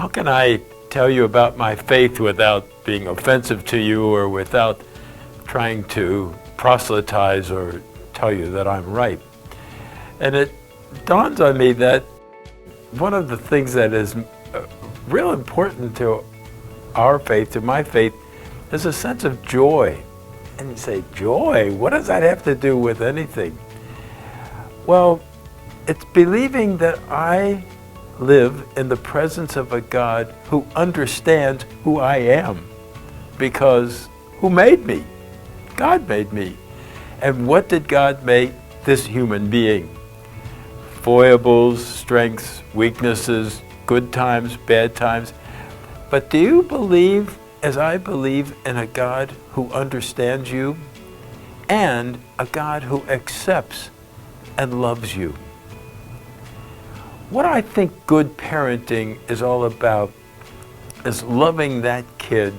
how can I tell you about my faith without being offensive to you or without trying to proselytize or tell you that I'm right? And it dawns on me that one of the things that is real important to our faith, to my faith, is a sense of joy. And you say, joy? What does that have to do with anything? Well, it's believing that I live in the presence of a God who understands who I am, because who made me? God made me. And what did God make? This human being. Foibles, strengths, weaknesses, good times, bad times. But do you believe, as I believe, in a God who understands you and a God who accepts and loves you? What I think good parenting is all about is loving that kid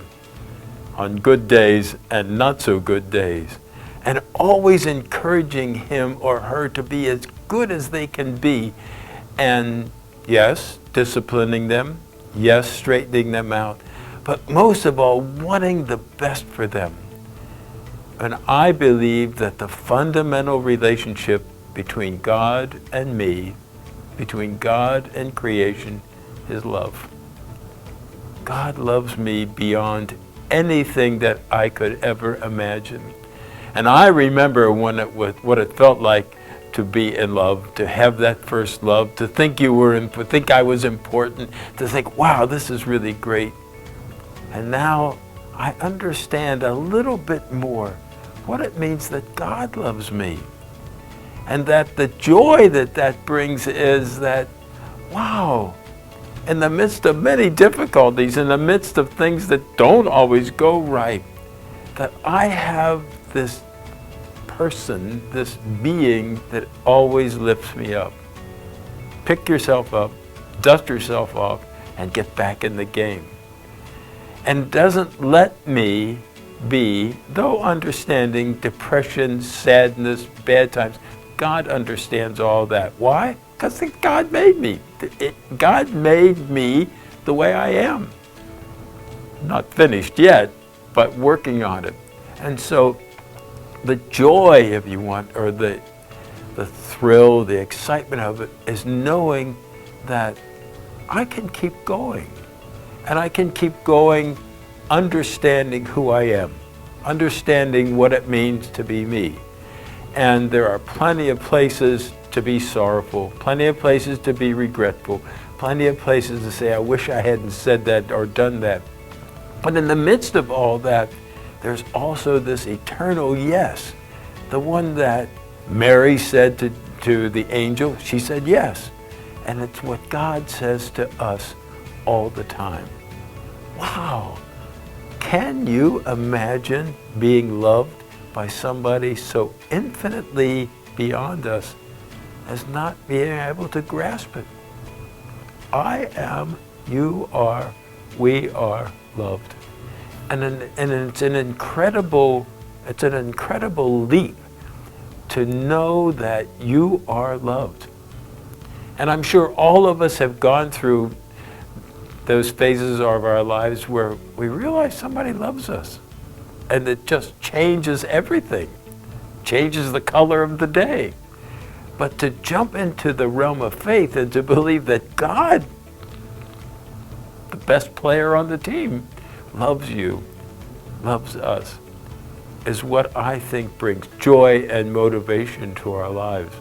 on good days and not so good days, and always encouraging him or her to be as good as they can be, and yes, disciplining them, yes, straightening them out, but most of all, wanting the best for them. And I believe that the fundamental relationship between God and me, between God and creation, is love. God loves me beyond anything that I could ever imagine. And I remember what it felt like to be in love, to have that first love, to think think I was important, to think, wow, this is really great. And now I understand a little bit more what it means that God loves me. And that the joy that brings is that, wow, in the midst of many difficulties, in the midst of things that don't always go right, that I have this person, this being that always lifts me up. Pick yourself up, dust yourself off, and get back in the game. And doesn't let me be, though understanding depression, sadness, bad times, God understands all that. Why? Because God made me. God made me the way I am. Not finished yet, but working on it. And so the joy, if you want, or the thrill, the excitement of it, is knowing that I can keep going. And I can keep going understanding who I am, understanding what it means to be me. And there are plenty of places to be sorrowful, plenty of places to be regretful, plenty of places to say, I wish I hadn't said that or done that. But in the midst of all that, there's also this eternal yes, the one that Mary said to the angel. She said yes. And it's what God says to us all the time. Wow. Can you imagine being loved by somebody so infinitely beyond us as not being able to grasp it? I am, you are, we are loved. And it's an incredible leap to know that you are loved. And I'm sure all of us have gone through those phases of our lives where we realize somebody loves us. And it just changes everything, changes the color of the day. But to jump into the realm of faith and to believe that God, the best player on the team, loves you, loves us, is what I think brings joy and motivation to our lives.